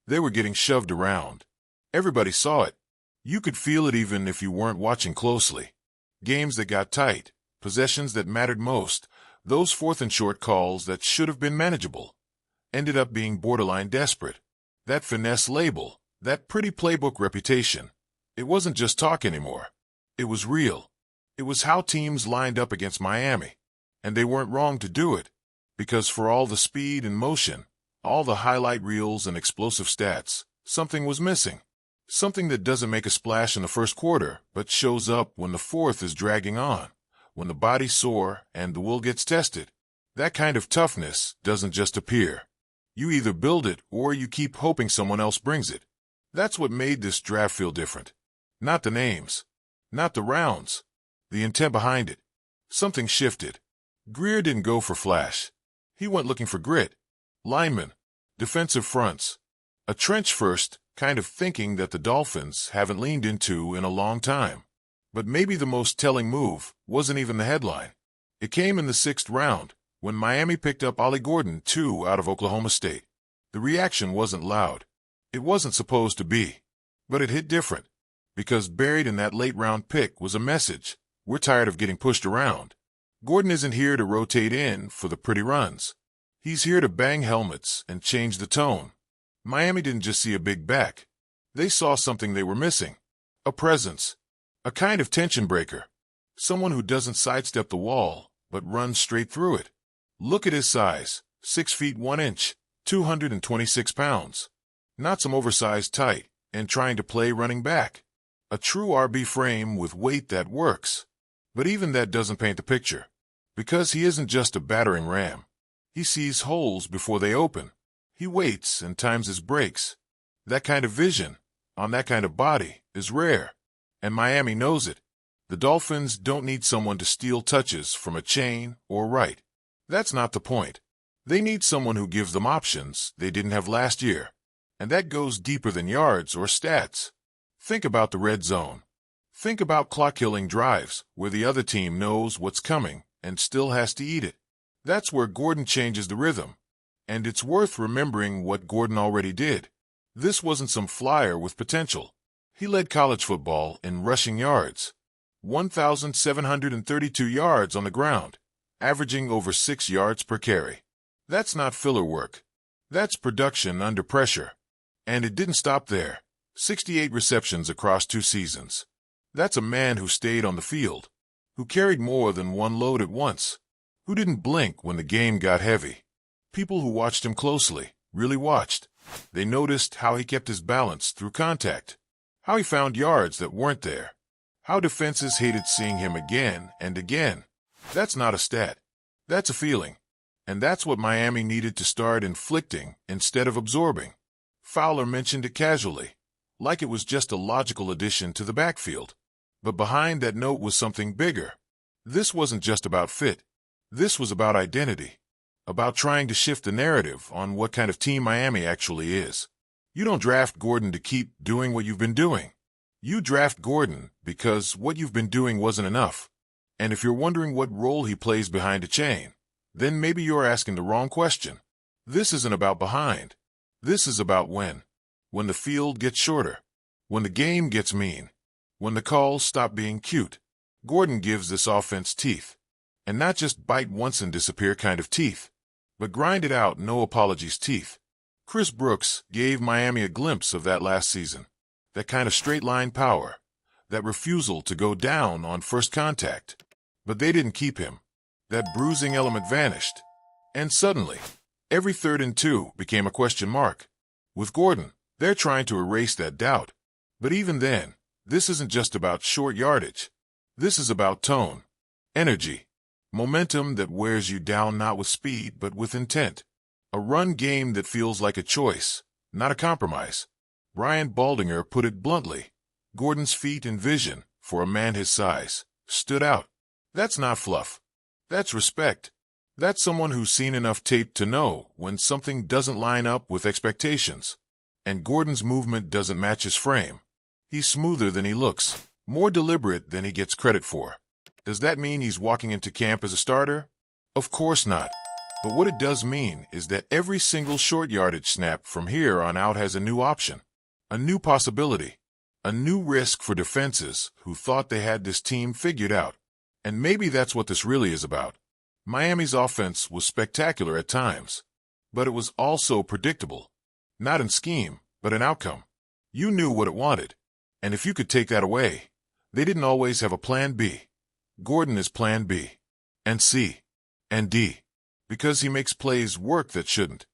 They were getting shoved around. Everybody saw it. You could feel it even if you weren't watching closely. Games that got tight, possessions that mattered most, those fourth and short calls that should have been manageable, ended up being borderline desperate. That finesse label, that pretty playbook reputation, it wasn't just talk anymore. It was real. It was how teams lined up against Miami. And they weren't wrong to do it, because for all the speed and motion, all the highlight reels and explosive stats, something was missing. Something that doesn't make a splash in the first quarter, but shows up when the fourth is dragging on, when the body's sore and the will gets tested. That kind of toughness doesn't just appear. You either build it or you keep hoping someone else brings it. That's what made this draft feel different. Not the names, not the rounds, the intent behind it. Something shifted. Greer didn't go for flash. He went looking for grit. Linemen, defensive fronts, a trench first kind of thinking that the Dolphins haven't leaned into in a long time. But maybe the most telling move wasn't even the headline. It came in the 6th round, when Miami picked up Ollie Gordon II out of Oklahoma State. The reaction wasn't loud. It wasn't supposed to be. But it hit different. Because buried in that late-round pick was a message. We're tired of getting pushed around. Gordon isn't here to rotate in for the pretty runs. He's here to bang helmets and change the tone. Miami didn't just see a big back. They saw something they were missing. A presence. A kind of tension breaker. Someone who doesn't sidestep the wall, but runs straight through it. Look at his size. 6 feet 1 inch, 226 pounds. Not some oversized tight and trying to play running back. A true RB frame with weight that works. But even that doesn't paint the picture. Because he isn't just a battering ram. He sees holes before they open. He waits and times his breaks. That kind of vision, on that kind of body, is rare. And Miami knows it. The Dolphins don't need someone to steal touches from a chain or right. That's not the point. They need someone who gives them options they didn't have last year. And that goes deeper than yards or stats. Think about the red zone. Think about clock-killing drives where the other team knows what's coming and still has to eat it. That's where Gordon changes the rhythm. And it's worth remembering what Gordon already did. This wasn't some flyer with potential. He led college football in rushing yards. 1,732 yards on the ground, averaging over 6 yards per carry. That's not filler work. That's production under pressure. And it didn't stop there. 68 receptions across 2 seasons. That's a man who stayed on the field, who carried more than one load at once, who didn't blink when the game got heavy. People who watched him closely, really watched. They noticed how he kept his balance through contact, how he found yards that weren't there, how defenses hated seeing him again and again. That's not a stat. That's a feeling. And that's what Miami needed to start inflicting instead of absorbing. Fowler mentioned it casually, like it was just a logical addition to the backfield. But behind that note was something bigger. This wasn't just about fit. This was about identity, about trying to shift the narrative on what kind of team Miami actually is. You don't draft Gordon to keep doing what you've been doing. You draft Gordon because what you've been doing wasn't enough. And if you're wondering what role he plays behind a chain, then maybe you're asking the wrong question. This isn't about behind. This is about when. When the field gets shorter. When the game gets mean. When the calls stop being cute. Gordon gives this offense teeth. And not just bite once and disappear kind of teeth, but grind it out, no apologies teeth. Chris Brooks gave Miami a glimpse of that last season. That kind of straight-line power. That refusal to go down on first contact. But they didn't keep him. That bruising element vanished. And suddenly, every 3rd and 2 became a question mark. With Gordon, they're trying to erase that doubt. But even then, this isn't just about short yardage. This is about tone, energy, momentum that wears you down not with speed but with intent. A run game that feels like a choice, not a compromise. Brian Baldinger put it bluntly. Gordon's feet and vision, for a man his size, stood out. That's not fluff. That's respect. That's someone who's seen enough tape to know when something doesn't line up with expectations. And Gordon's movement doesn't match his frame. He's smoother than he looks, more deliberate than he gets credit for. Does that mean he's walking into camp as a starter? Of course not. But what it does mean is that every single short yardage snap from here on out has a new option, a new possibility, a new risk for defenses who thought they had this team figured out. And maybe that's what this really is about. Miami's offense was spectacular at times, but it was also predictable. Not in scheme, but in outcome. You knew what it wanted, and if you could take that away, they didn't always have a plan B. Gordon is plan B, and C, and D, because he makes plays work that shouldn't.